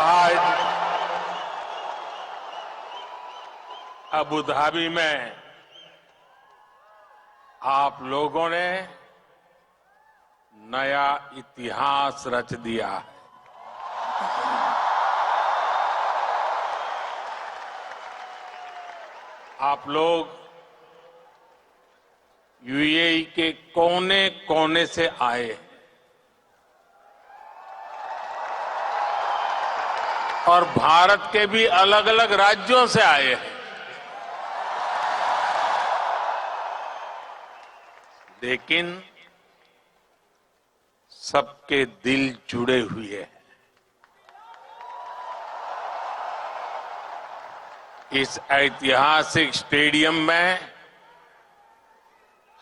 आज Abu Dhabi में आप लोगों ने नया इतिहास रच दिया है। आप लोग यूएई के कोने कोने से आए हैं और भारत के भी अलग अलग राज्यों से आए हैं, लेकिन सबके दिल जुड़े हुए हैं। इस ऐतिहासिक स्टेडियम में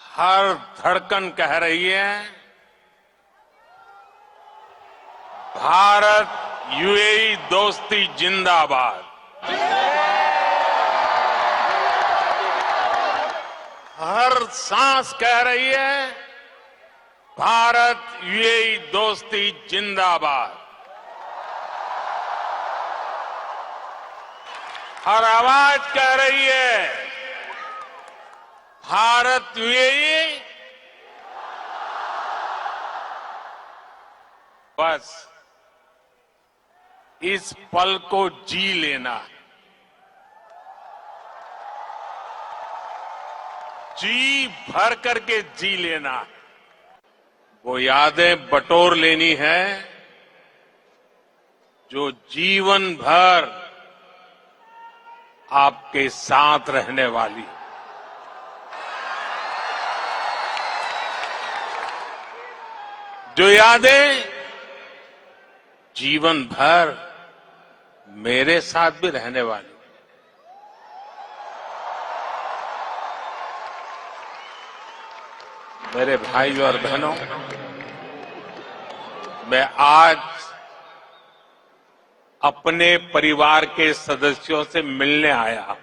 हर धड़कन कह रही है, भारत यूएई दोस्ती जिंदाबाद। हर सांस कह रही है, भारत यूएई दोस्ती जिंदाबाद। हर आवाज कह रही है, भारत यूएई। बस इस पल को जी लेना है, जी भर करके जी लेना है। वो यादें बटोर लेनी है जो जीवन भर आपके साथ रहने वाली। जो यादें जीवन भर मेरे साथ भी रहने वाली। मेरे भाइयों और बहनों, मैं आज अपने परिवार के सदस्यों से मिलने आया।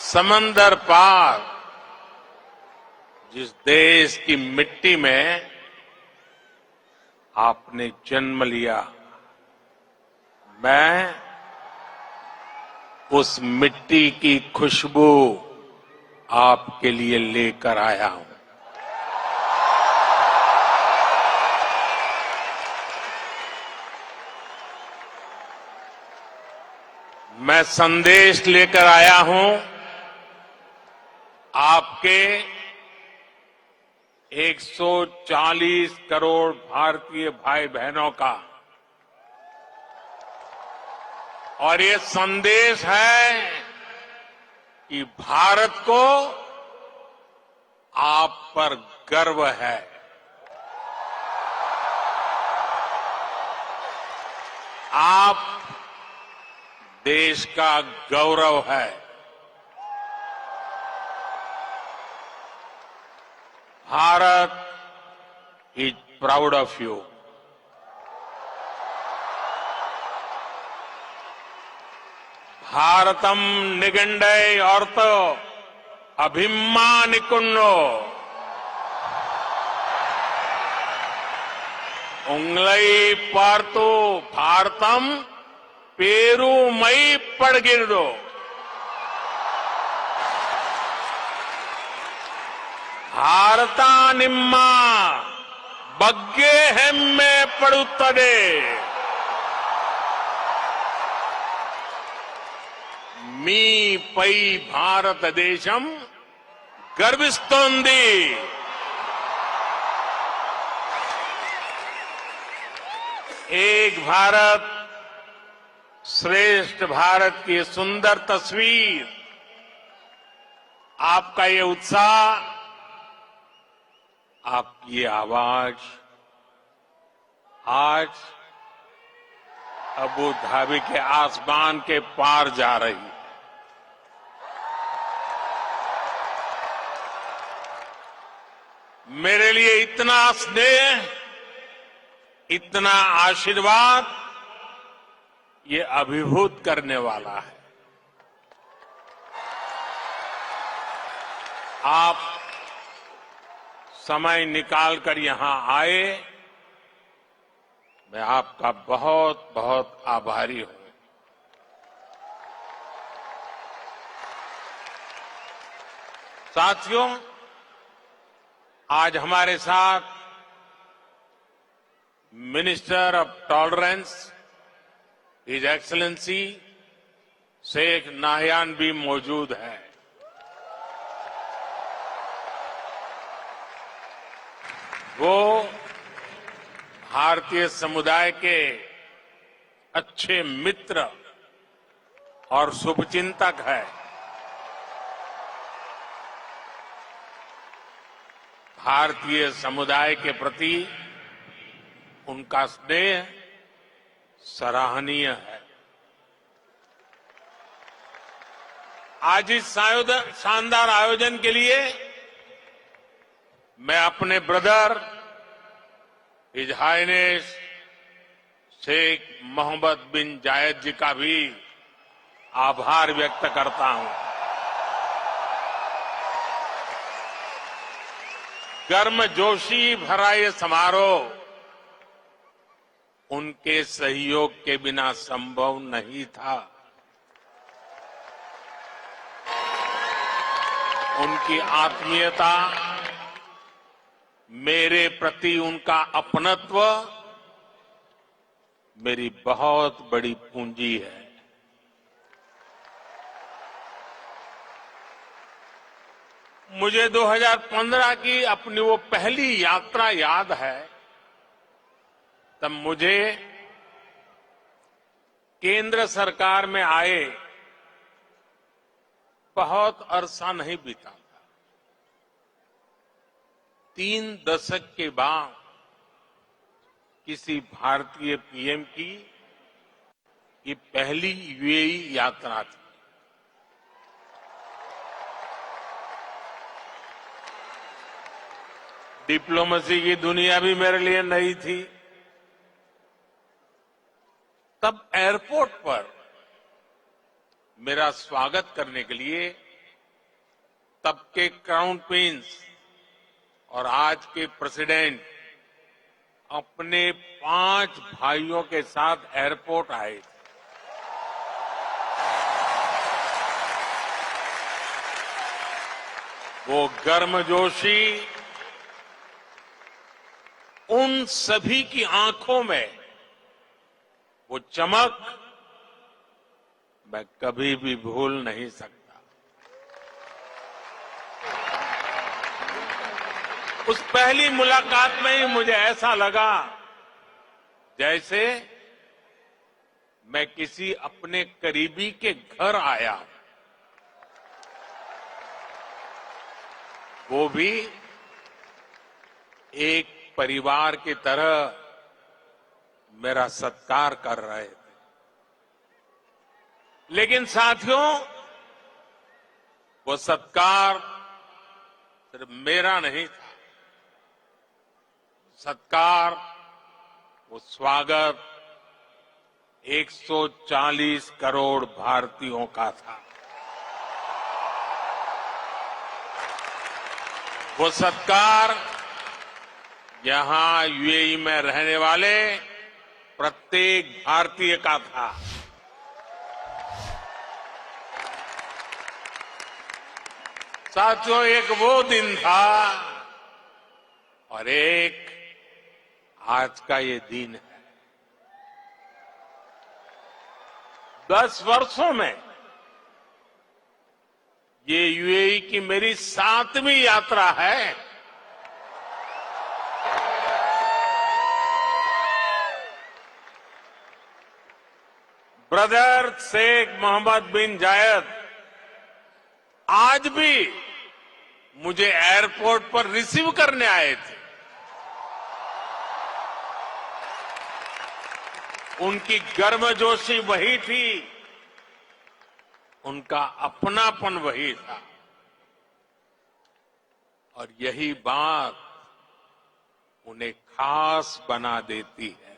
समंदर पार जिस देश की मिट्टी में आपने जन्म लिया, मैं उस मिट्टी की खुशबू आपके लिए लेकर आया हूं। मैं संदेश लेकर आया हूं आपके 140 करोड़ भारतीय भाई बहनों का, और ये संदेश है कि भारत को आप पर गर्व है। आप देश का गौरव है। Bharat is proud of you. भारतम निगंडे अर्थ अभिमानिकुन्नो उंगलई पार्तो भारतम पेरूमई पड़गिरदो। भारता निम्मा बग्गे हेम्मे पड़ुत्तदे। मी पै भारत देशम गर्विस्तोंदी। एक भारत श्रेष्ठ भारत की सुंदर तस्वीर, आपका ये उत्साह, आपकी ये आवाज आज अबू धाबी के आसमान के पार जा रही है। मेरे लिए इतना स्नेह, इतना आशीर्वाद, ये अभिभूत करने वाला है। आप समय निकालकर यहां आए, मैं आपका बहुत बहुत आभारी हूं। साथियों, आज हमारे साथ minister of tolerance his excellency Sheikh Nahyan भी मौजूद है। वो भारतीय समुदाय के अच्छे मित्र और शुभचिंतक है। भारतीय समुदाय के प्रति उनका स्नेह सराहनीय है। आज इस शानदार आयोजन के लिए मैं अपने brother his highness Sheikh Mohammed bin Zayed ji का भी आभार व्यक्त करता हूं। गर्मजोशी भरा ये समारोह उनके सहयोग के बिना संभव नहीं था। उनकी आत्मीयता, मेरे प्रति उनका अपनत्व मेरी बहुत बड़ी पूंजी है। मुझे 2015 की अपनी वो पहली यात्रा याद है। तब मुझे केंद्र सरकार में आए बहुत अरसा नहीं बीता था। 3 दशक के बाद किसी भारतीय पीएम की ये पहली यूएई यात्रा थी। डिप्लोमेसी की दुनिया भी मेरे लिए नई थी। तब एयरपोर्ट पर मेरा स्वागत करने के लिए तब के क्राउन प्रिंस और आज के प्रेसिडेंट अपने 5 भाइयों के साथ एयरपोर्ट आए थे। वो गर्मजोशी, उन सभी की आंखों में वो चमक मैं कभी भी भूल नहीं सकता। उस पहली मुलाकात में ही मुझे ऐसा लगा जैसे मैं किसी अपने करीबी के घर आया, वो भी एक परिवार की तरह मेरा सत्कार कर रहे थे। लेकिन साथियों, वो सत्कार सिर्फ मेरा नहीं था। सत्कार, वो स्वागत 140 करोड़ भारतीयों का था। वो सत्कार यहां यूएई में रहने वाले प्रत्येक भारतीय का था। साथियों, एक वो दिन था और एक आज का ये दिन है। 10 वर्षों में ये यूएई की मेरी 7वीं यात्रा है। ब्रदर शेख मोहम्मद बिन जायद आज भी मुझे एयरपोर्ट पर रिसीव करने आए थे। उनकी गर्मजोशी वही थी, उनका अपनापन वही था। और यही बात उन्हें खास बना देती है।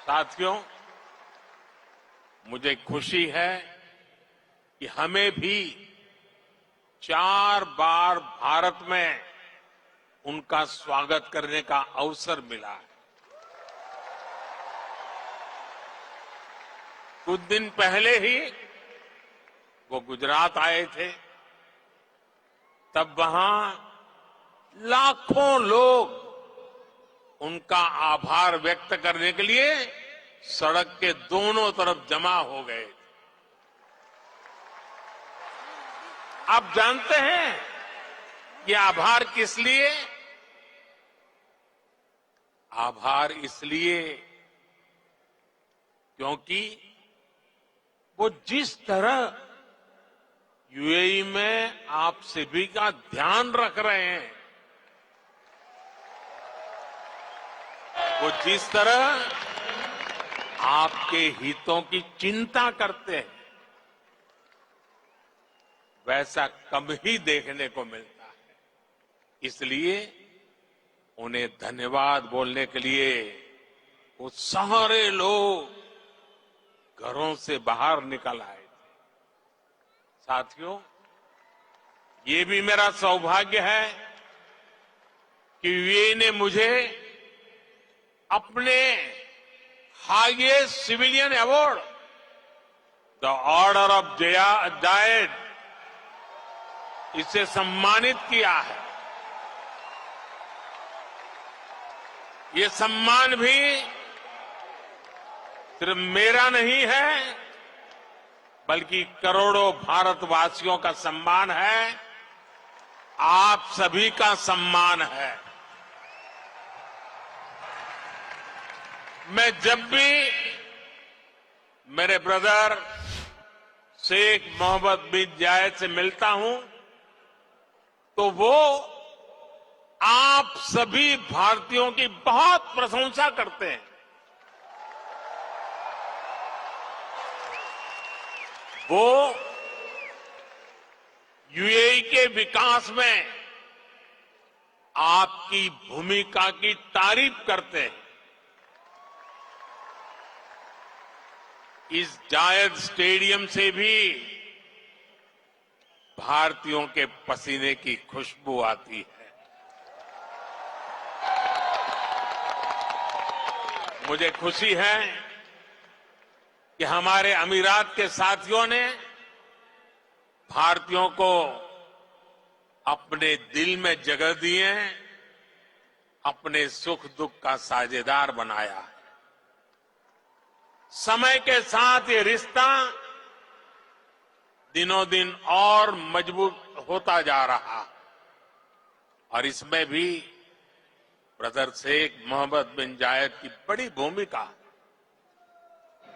साथियों, मुझे खुशी है कि हमें भी 4 बार भारत में उनका स्वागत करने का अवसर मिला है। कुछ दिन पहले ही वो गुजरात आए थे, तब वहां लाखों लोग उनका आभार व्यक्त करने के लिए सड़क के दोनों तरफ जमा हो गए। आप जानते हैं कि आभार किस लिए? आभार इसलिए क्योंकि वो जिस तरह यूएई में आप सभी का ध्यान रख रहे हैं, वो जिस तरह आपके हितों की चिंता करते हैं, वैसा कम ही देखने को मिलता है। इसलिए उन्हें धन्यवाद बोलने के लिए वो सारे लोग घरों से बाहर निकल आए थे। साथियों, ये भी मेरा सौभाग्य है कि वे ने मुझे अपने highest civilian award the order of Zayed इसे सम्मानित किया है। ये सम्मान भी सिर्फ मेरा नहीं है, बल्कि करोड़ों भारतवासियों का सम्मान है, आप सभी का सम्मान है। मैं जब भी मेरे ब्रदर शेख मोहम्मद बिन जायद से मिलता हूं, तो वो आप सभी भारतीयों की बहुत प्रशंसा करते हैं। वो यूएई के विकास में आपकी भूमिका की तारीफ करते हैं। इस जायद स्टेडियम से भी भारतीयों के पसीने की खुशबू आती है। मुझे खुशी है कि हमारे अमीरात के साथियों ने भारतीयों को अपने दिल में जगह दी है, अपने सुख दुख का साझेदार बनाया है। समय के साथ ये रिश्ता दिनों दिन और मजबूत होता जा रहा, और इसमें भी ब्रदर शेख मोहम्मद बिन जायद की बड़ी भूमिका।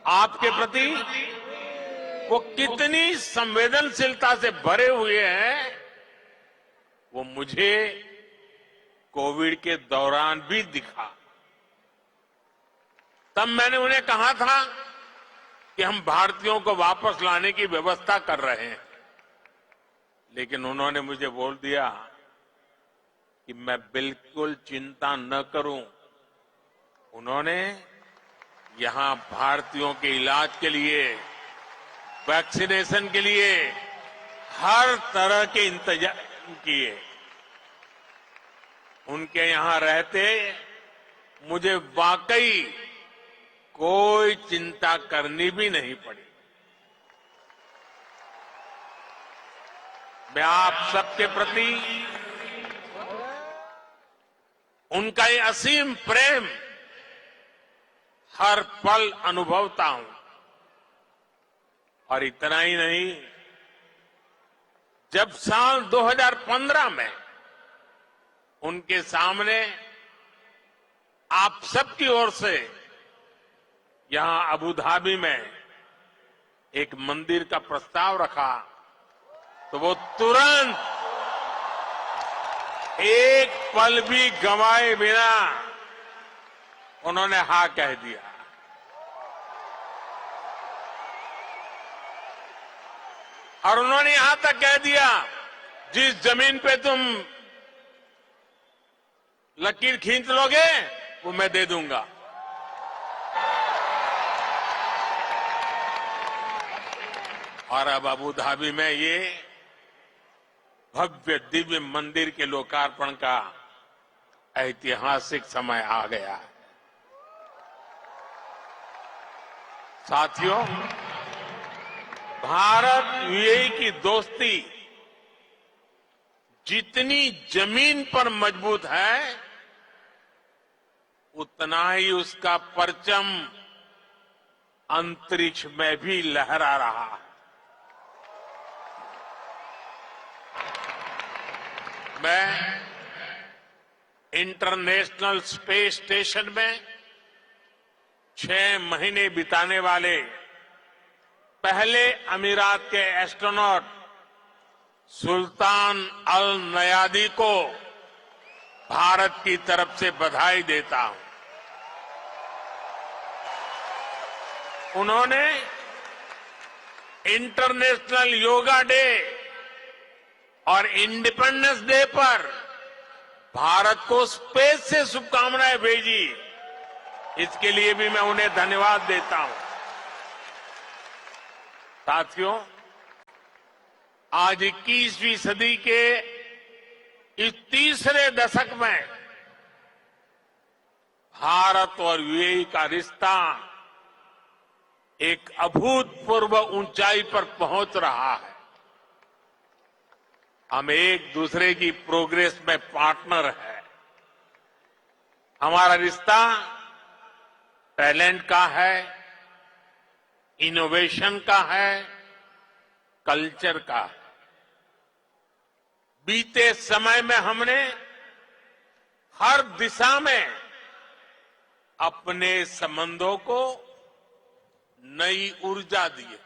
आपके प्रति वो कितनी संवेदनशीलता से भरे हुए हैं, वो मुझे कोविड के दौरान भी दिखा। तब मैंने उन्हें कहा था कि हम भारतीयों को वापस लाने की व्यवस्था कर रहे हैं, लेकिन उन्होंने मुझे बोल दिया कि मैं बिल्कुल चिंता न करूं। उन्होंने यहां भारतीयों के इलाज के लिए, वैक्सीनेशन के लिए हर तरह के इंतजाम किए। उनके यहां रहते मुझे वाकई कोई चिंता करनी भी नहीं पड़ी। मैं आप सबके प्रति उनका ये असीम प्रेम हर पल अनुभवता हूं। और इतना ही नहीं, जब साल 2015 में उनके सामने आप सबकी ओर से यहां अबू धाबी में एक मंदिर का प्रस्ताव रखा, तो वो तुरंत एक पल भी गंवाए बिना उन्होंने हाँ कह दिया। और उन्होंने यहां तक कह दिया, जिस जमीन पे तुम लकीर खींच लोगे वो मैं दे दूंगा। और अब अबू धाबी में ये भव्य दिव्य मंदिर के लोकार्पण का ऐतिहासिक समय आ गया है। साथियों, भारत यूएई की दोस्ती जितनी जमीन पर मजबूत है, उतना ही उसका परचम अंतरिक्ष में भी लहरा रहा है। मैं इंटरनेशनल स्पेस स्टेशन में 6 महीने बिताने वाले पहले अमीरात के एस्ट्रोनॉट सुल्तान अल नयादी को भारत की तरफ से बधाई देता हूं। उन्होंने इंटरनेशनल योगा डे और इंडिपेंडेंस डे पर भारत को स्पेस से शुभकामनाएं भेजी। इसके लिए भी मैं उन्हें धन्यवाद देता हूं। साथियों, आज 21वीं सदी के इस तीसरे दशक में भारत और यूएई का रिश्ता एक अभूतपूर्व ऊंचाई पर पहुंच रहा है। हम एक दूसरे की प्रोग्रेस में पार्टनर हैं। हमारा रिश्ता टैलेंट का है, इनोवेशन का है, कल्चर का है। बीते समय में हमने हर दिशा में अपने संबंधों को नई ऊर्जा दी है।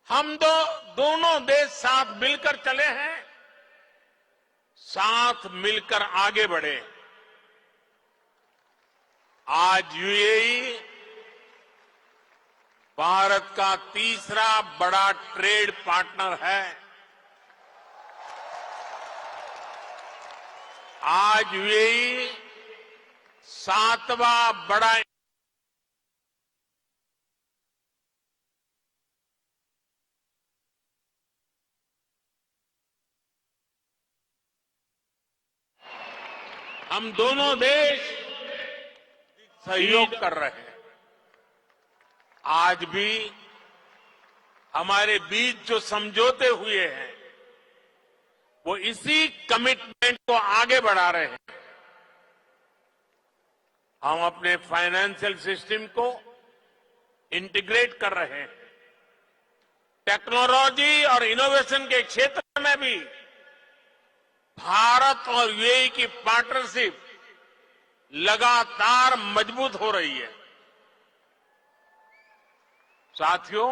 हम दोनों देश साथ मिलकर चले हैं, साथ मिलकर आगे बढ़े। आज यूएई भारत का तीसरा बड़ा ट्रेड पार्टनर है। आज यूएई 7वां बड़ा हम दोनों देश सहयोग कर रहे हैं। आज भी हमारे बीच जो समझौते हुए हैं, वो इसी कमिटमेंट को आगे बढ़ा रहे हैं। हम अपने फाइनेंशियल सिस्टम को इंटीग्रेट कर रहे हैं। टेक्नोलॉजी और इनोवेशन के क्षेत्र में भी भारत और यूएई की पार्टनरशिप लगातार मजबूत हो रही है। साथियों,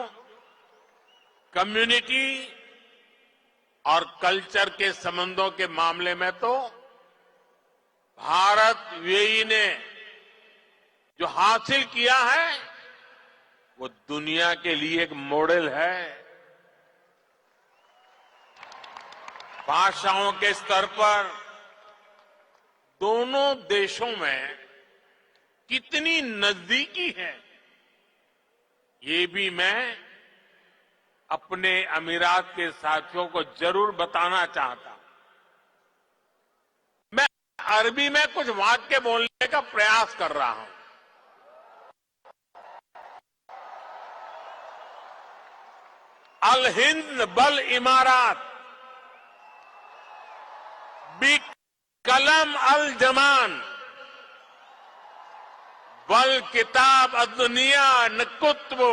कम्युनिटी और कल्चर के संबंधों के मामले में तो भारत यूएई ने जो हासिल किया है, वो दुनिया के लिए एक मॉडल है। भाषाओं के स्तर पर दोनों देशों में कितनी नजदीकी है, ये भी मैं अपने अमीरात के साथियों को जरूर बताना चाहता हूं। मैं अरबी में कुछ वाक्य बोलने का प्रयास कर रहा हूं। अल हिंद बल इमारात बी कलम अल जमान बल किताब अदुनिया नकुत्वो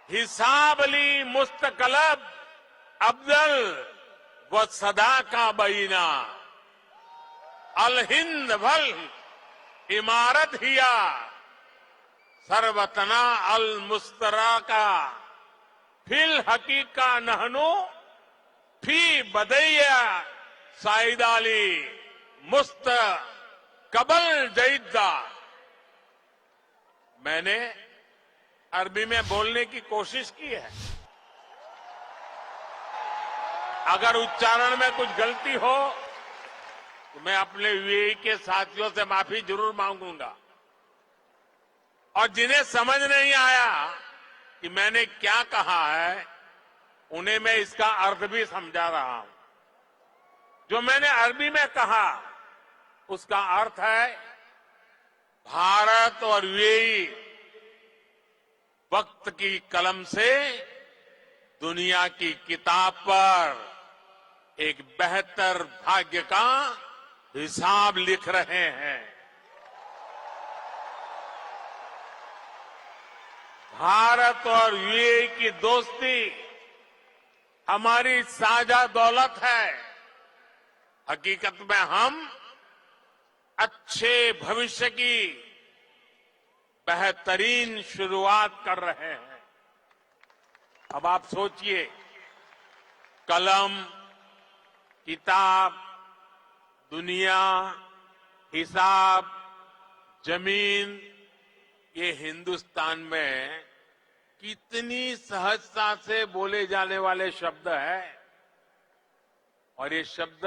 हिसाब अली मुस्तकलब अब्दल व सदा का बीना अल हिंद बल इमारत हिया सरवतना अल मुस्तरा का फिल हकीका नहनो फी बदैया साइदाली मुस्त कबल जईदा। मैंने अरबी में बोलने की कोशिश की है। अगर उच्चारण में कुछ गलती हो तो मैं अपने यूएई के साथियों से माफी जरूर मांगूंगा। और जिन्हें समझ नहीं आया कि मैंने क्या कहा है, उन्हें मैं इसका अर्थ भी समझा रहा हूं। जो मैंने अरबी में कहा उसका अर्थ है भारत और यूएई वक्त की कलम से दुनिया की किताब पर एक बेहतर भाग्य का हिसाब लिख रहे हैं। भारत और यूएई की दोस्ती हमारी साझा दौलत है। हकीकत में हम अच्छे भविष्य की बेहतरीन शुरुआत कर रहे हैं। अब आप सोचिए, कलम, किताब, दुनिया, हिसाब, जमीन, ये हिंदुस्तान में कितनी सहजता से बोले जाने वाले शब्द हैं और ये शब्द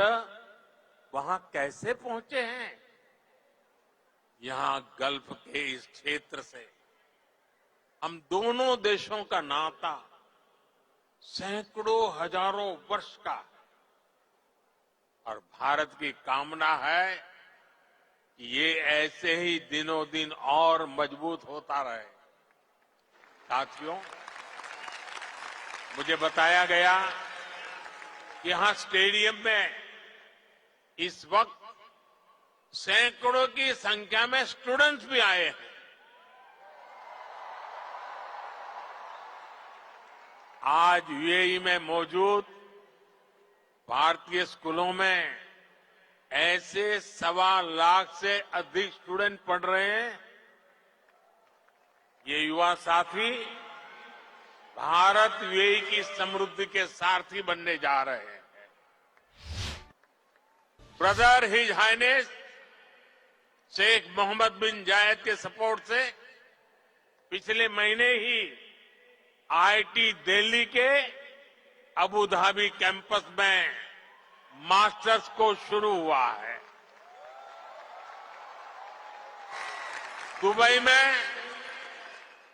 वहां कैसे पहुंचे हैं? यहां गल्फ के इस क्षेत्र से हम दोनों देशों का नाता सैकड़ों हजारों वर्ष का है और भारत की कामना है कि ये ऐसे ही दिनों दिन और मजबूत होता रहे। साथियों, मुझे बताया गया कि यहां स्टेडियम में इस वक्त सैकड़ों की संख्या में स्टूडेंट्स भी आए हैं। आज यूएई में मौजूद भारतीय स्कूलों में ऐसे 1.25 लाख से अधिक स्टूडेंट पढ़ रहे हैं। ये युवा साथी भारत यूएई की समृद्धि के सारथी बनने जा रहे हैं। Brother his highness Sheikh Mohammed bin Zayed के सपोर्ट से पिछले महीने ही आईआईटी दिल्ली के अबू धाबी कैंपस में मास्टर्स कोर्स शुरू हुआ है। दुबई में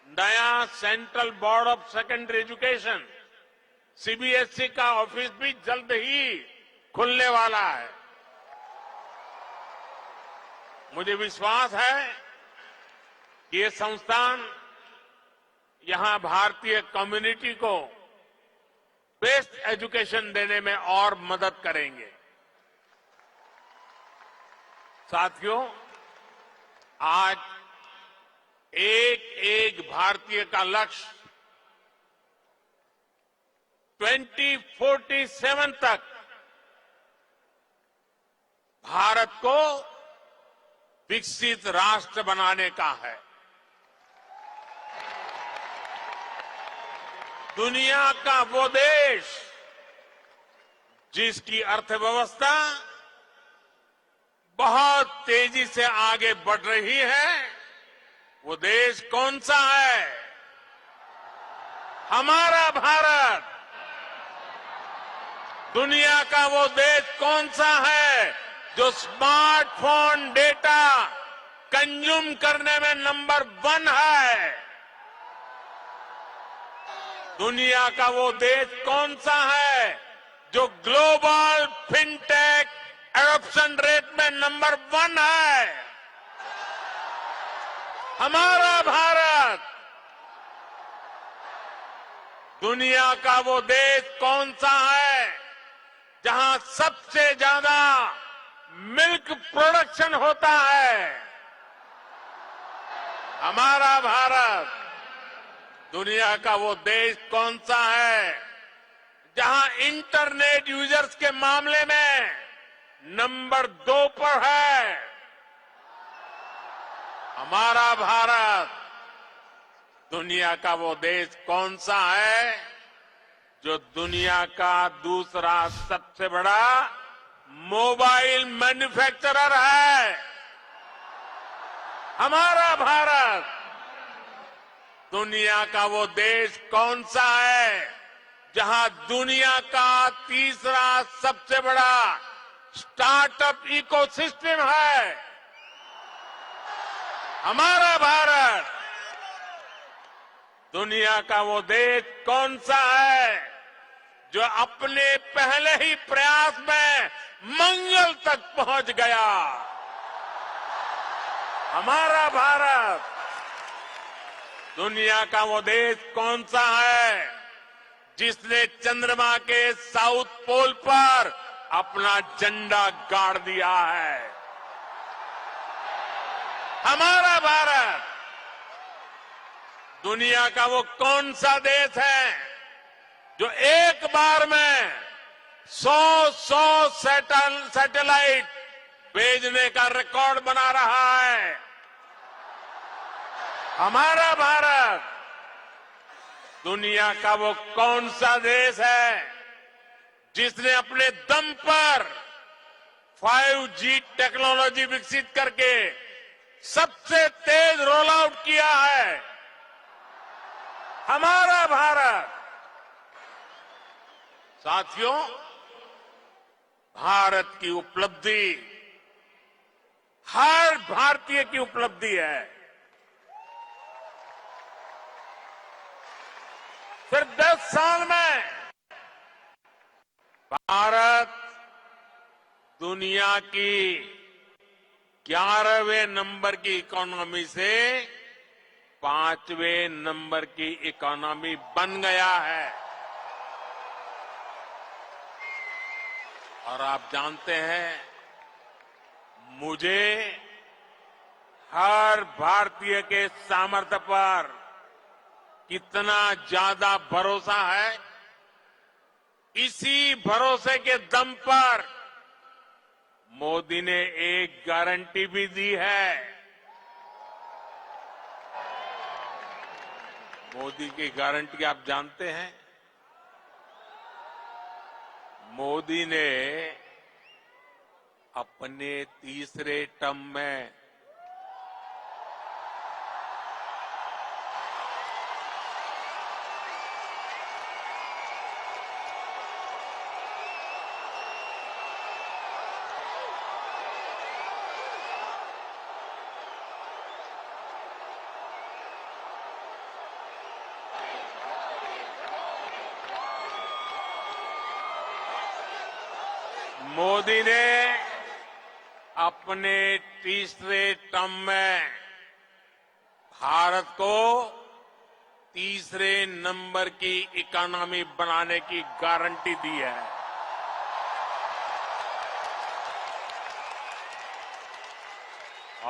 नया central board of secondary education CBSE का ऑफिस भी जल्द ही खुलने वाला है। मुझे विश्वास है कि ये संस्थान यहां भारतीय कम्युनिटी को बेस्ट एजुकेशन देने में और मदद करेंगे। साथियों, आज एक एक भारतीय का लक्ष्य 2047 तक भारत को विकसित राष्ट्र बनाने का है। दुनिया का वो देश जिसकी अर्थव्यवस्था बहुत तेजी से आगे बढ़ रही है, वो देश कौन सा है? हमारा भारत। दुनिया का वो देश कौन सा है जो स्मार्टफोन डेटा कंज्यूम करने में नंबर 1 है? दुनिया का वो देश कौन सा है जो ग्लोबल फिनटेक एडॉप्शन रेट में नंबर 1 है? हमारा भारत। दुनिया का वो देश कौन सा है जहां सबसे ज्यादा मिल्क प्रोडक्शन होता है? हमारा भारत। दुनिया का वो देश कौन सा है जहां इंटरनेट यूजर्स के मामले में नंबर 2 पर है? हमारा भारत। दुनिया का वो देश कौन सा है जो दुनिया का दूसरा सबसे बड़ा मोबाइल मैन्युफैक्चरर है? हमारा भारत। दुनिया का वो देश कौन सा है जहां दुनिया का तीसरा सबसे बड़ा स्टार्टअप इकोसिस्टम है? हमारा भारत। दुनिया का वो देश कौन सा है जो अपने पहले ही प्रयास में मंगल तक पहुंच गया। हमारा भारत दुनिया का वो देश कौन सा है जिसने चंद्रमा के साउथ पोल पर अपना झंडा गाड़ दिया है? हमारा भारत दुनिया का वो कौन सा देश है जो एक बार में 100 सैटेलाइट भेजने का रिकॉर्ड बना रहा है? हमारा भारत दुनिया का वो कौन सा देश है जिसने अपने दम पर 5G टेक्नोलॉजी विकसित करके सबसे तेज रोल आउट किया है? हमारा भारत। साथियों, भारत की उपलब्धि हर भारतीय की उपलब्धि है। सिर्फ 10 साल में भारत दुनिया की 11वें नंबर की इकोनॉमी से 5वें नंबर की इकोनॉमी बन गया है। और आप जानते हैं, मुझे हर भारतीय के सामर्थ्य पर कितना ज्यादा भरोसा है, इसी भरोसे के दम पर मोदी ने एक गारंटी भी दी है। मोदी की गारंटी आप जानते हैं? मोदी ने अपने तीसरे टर्म में मोदी ने अपने तीसरे टर्म में भारत को तीसरे नंबर की इकोनॉमी बनाने की गारंटी दी है।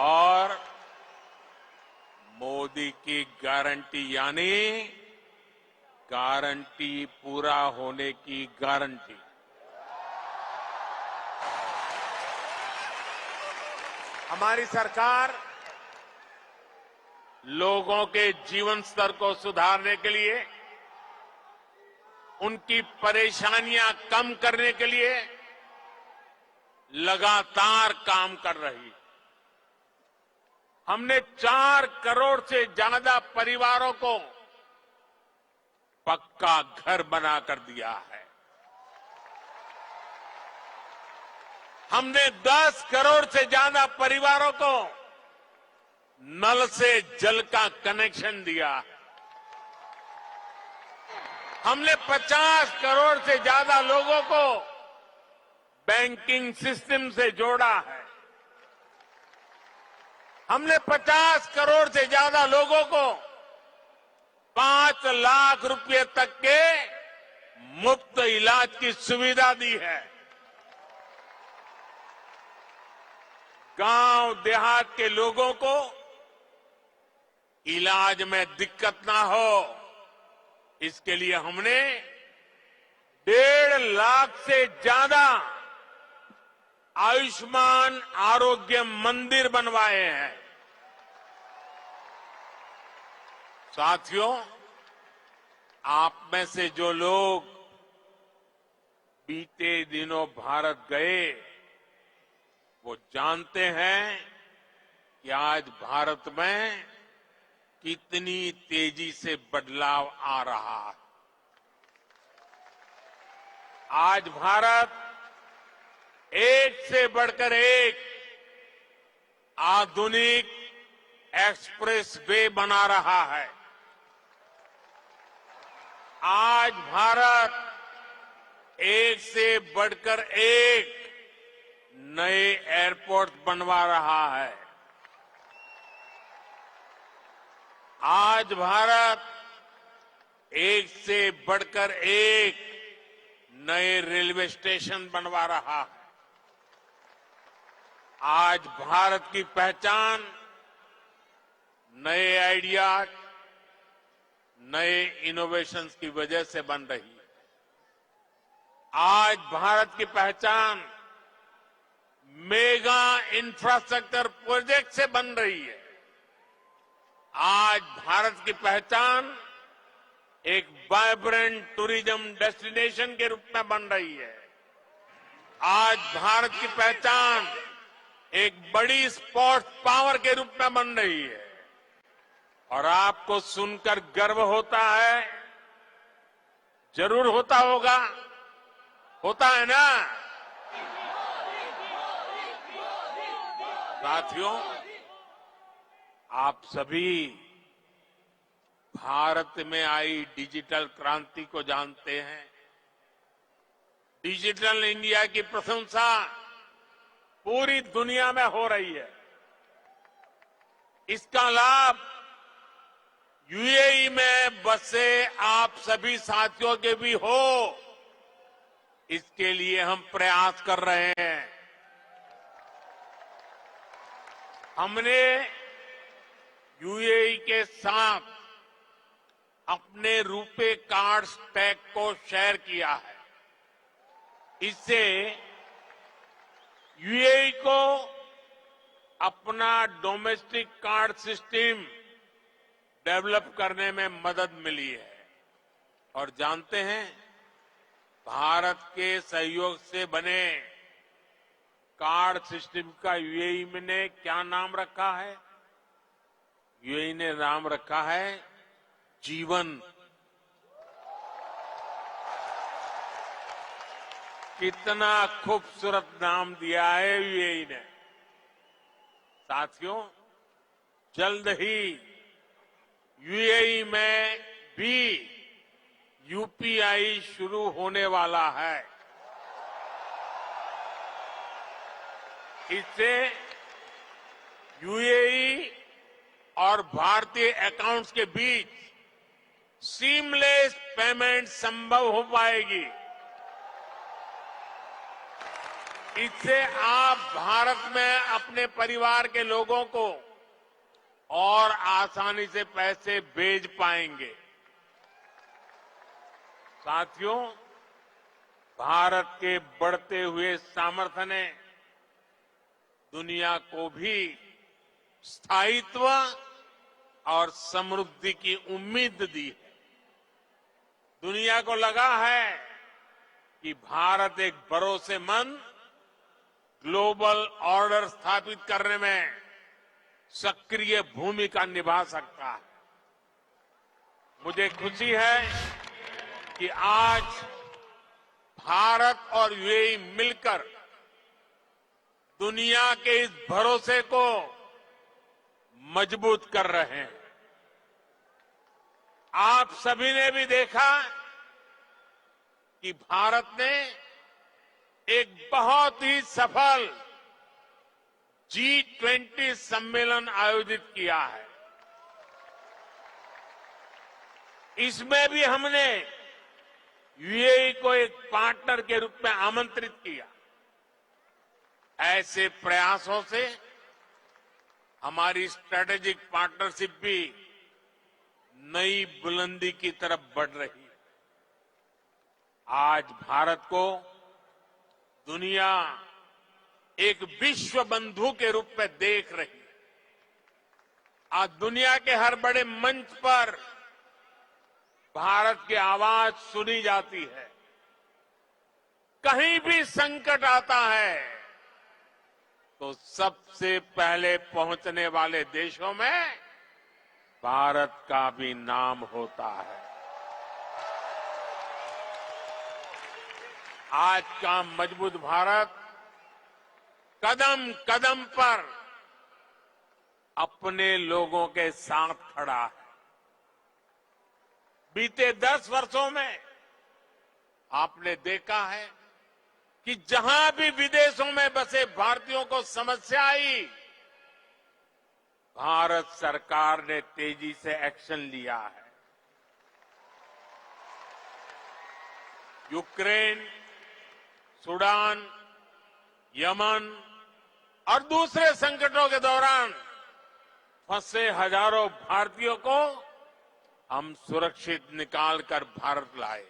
और मोदी की गारंटी यानी गारंटी पूरा होने की गारंटी। हमारी सरकार लोगों के जीवन स्तर को सुधारने के लिए, उनकी परेशानियां कम करने के लिए लगातार काम कर रही है। हमने 4 करोड़ से ज्यादा परिवारों को पक्का घर बनाकर दिया है। हमने 10 करोड़ से ज्यादा परिवारों को नल से जल का कनेक्शन दिया है। हमने 50 करोड़ से ज्यादा लोगों को बैंकिंग सिस्टम से जोड़ा है। हमने 50 करोड़ से ज्यादा लोगों को 5 लाख रुपए तक के मुफ्त इलाज की सुविधा दी है। गांव देहात के लोगों को इलाज में दिक्कत ना हो, इसके लिए हमने 1.5 लाख से ज्यादा आयुष्मान आरोग्य मंदिर बनवाए हैं। साथियों, आप में से जो लोग बीते दिनों भारत गए, वो जानते हैं कि आज भारत में कितनी तेजी से बदलाव आ रहा है। आज भारत एक से बढ़कर एक आधुनिक एक्सप्रेस वे बना रहा है। आज भारत एक से बढ़कर एक नए एयरपोर्ट बनवा रहा है। आज भारत एक से बढ़कर एक नए रेलवे स्टेशन बनवा रहा है। आज भारत की पहचान नए आइडियाज, नए इनोवेशंस की वजह से बन रही है। आज भारत की पहचान मेगा इंफ्रास्ट्रक्चर प्रोजेक्ट से बन रही है। आज भारत की पहचान एक वाइब्रेंट टूरिज्म डेस्टिनेशन के रूप में बन रही है। आज भारत की पहचान एक बड़ी स्पोर्ट्स पावर के रूप में बन रही है। और आपको सुनकर गर्व होता है, जरूर होता होगा, होता है ना साथियों? आप सभी भारत में आई डिजिटल क्रांति को जानते हैं। डिजिटल इंडिया की प्रशंसा पूरी दुनिया में हो रही है। इसका लाभ यूएई में बसे आप सभी साथियों के भी हो, इसके लिए हम प्रयास कर रहे हैं। हमने यूएई के साथ अपने रुपे कार्ड स्टैक को शेयर किया है। इससे यूएई को अपना डोमेस्टिक कार्ड सिस्टम डेवलप करने में मदद मिली है। और जानते हैं, भारत के सहयोग से बने कार्ड सिस्टम का यूएई ने क्या नाम रखा है? यूएई ने नाम रखा है जीवन। कितना खूबसूरत नाम दिया है यूएई ने। साथियों, जल्द ही यूएई में भी यूपीआई शुरू होने वाला है। इससे यूएई और भारतीय अकाउंट्स के बीच सीमलेस पेमेंट संभव हो पाएगी। इससे आप भारत में अपने परिवार के लोगों को और आसानी से पैसे भेज पाएंगे। साथियों, भारत के बढ़ते हुए सामर्थ्य ने दुनिया को भी स्थायित्व और समृद्धि की उम्मीद दी है। दुनिया को लगा है कि भारत एक भरोसेमंद ग्लोबल ऑर्डर स्थापित करने में सक्रिय भूमिका निभा सकता है। मुझे खुशी है कि आज भारत और यूएई मिलकर दुनिया के इस भरोसे को मजबूत कर रहे हैं। आप सभी ने भी देखा कि भारत ने एक बहुत ही सफल G20 सम्मेलन आयोजित किया है। इसमें भी हमने यूएई को एक पार्टनर के रूप में आमंत्रित किया। ऐसे प्रयासों से हमारी स्ट्रेटेजिक पार्टनरशिप भी नई बुलंदी की तरफ बढ़ रही है। आज भारत को दुनिया एक विश्व बंधु के रूप में देख रही है। आज दुनिया के हर बड़े मंच पर भारत की आवाज सुनी जाती है। कहीं भी संकट आता है तो सबसे पहले पहुंचने वाले देशों में भारत का भी नाम होता है। आज का मजबूत भारत कदम कदम पर अपने लोगों के साथ खड़ा है। बीते 10 वर्षों में आपने देखा है कि जहां भी विदेशों में बसे भारतीयों को समस्या आई, भारत सरकार ने तेजी से एक्शन लिया है। यूक्रेन, सूडान, यमन और दूसरे संकटों के दौरान फंसे हजारों भारतीयों को हम सुरक्षित निकालकर भारत लाए।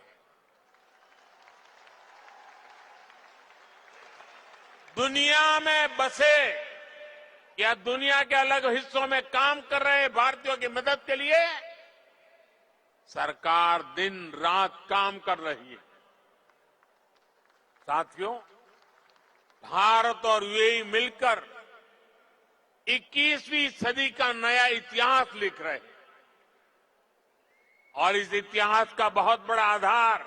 दुनिया में बसे या दुनिया के अलग हिस्सों में काम कर रहे भारतीयों की मदद के लिए सरकार दिन रात काम कर रही है। साथियों, भारत और यूएई मिलकर 21वीं सदी का नया इतिहास लिख रहे हैं और इस इतिहास का बहुत बड़ा आधार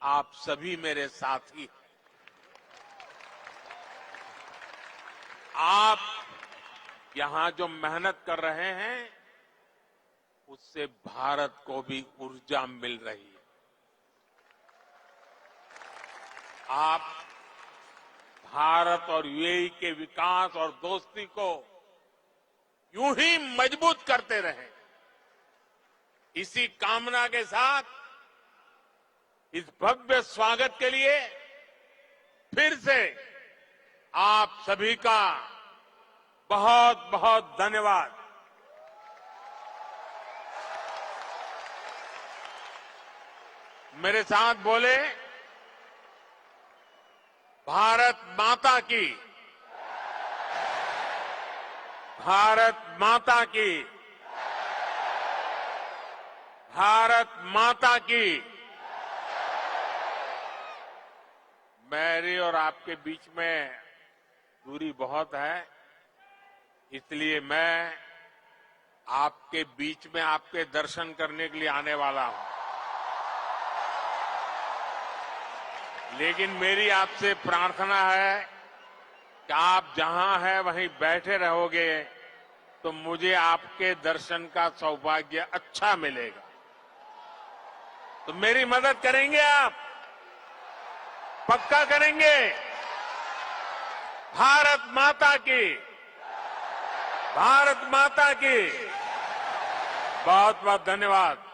आप सभी मेरे साथी हैं। आप यहां जो मेहनत कर रहे हैं उससे भारत को भी ऊर्जा मिल रही है। आप भारत और यूएई के विकास और दोस्ती को यूं ही मजबूत करते रहें, इसी कामना के साथ इस भव्य स्वागत के लिए फिर से आप सभी का बहुत बहुत धन्यवाद। मेरे साथ बोले, भारत माता की, भारत माता की, भारत माता की। मेरी और आपके बीच में दूरी बहुत है, इसलिए मैं आपके बीच में आपके दर्शन करने के लिए आने वाला हूं। लेकिन मेरी आपसे प्रार्थना है कि आप जहां हैं वहीं बैठे रहोगे तो मुझे आपके दर्शन का सौभाग्य अच्छा मिलेगा। तो मेरी मदद करेंगे आप? पक्का करेंगे? भारत माता की, भारत माता की। बहुत बहुत धन्यवाद।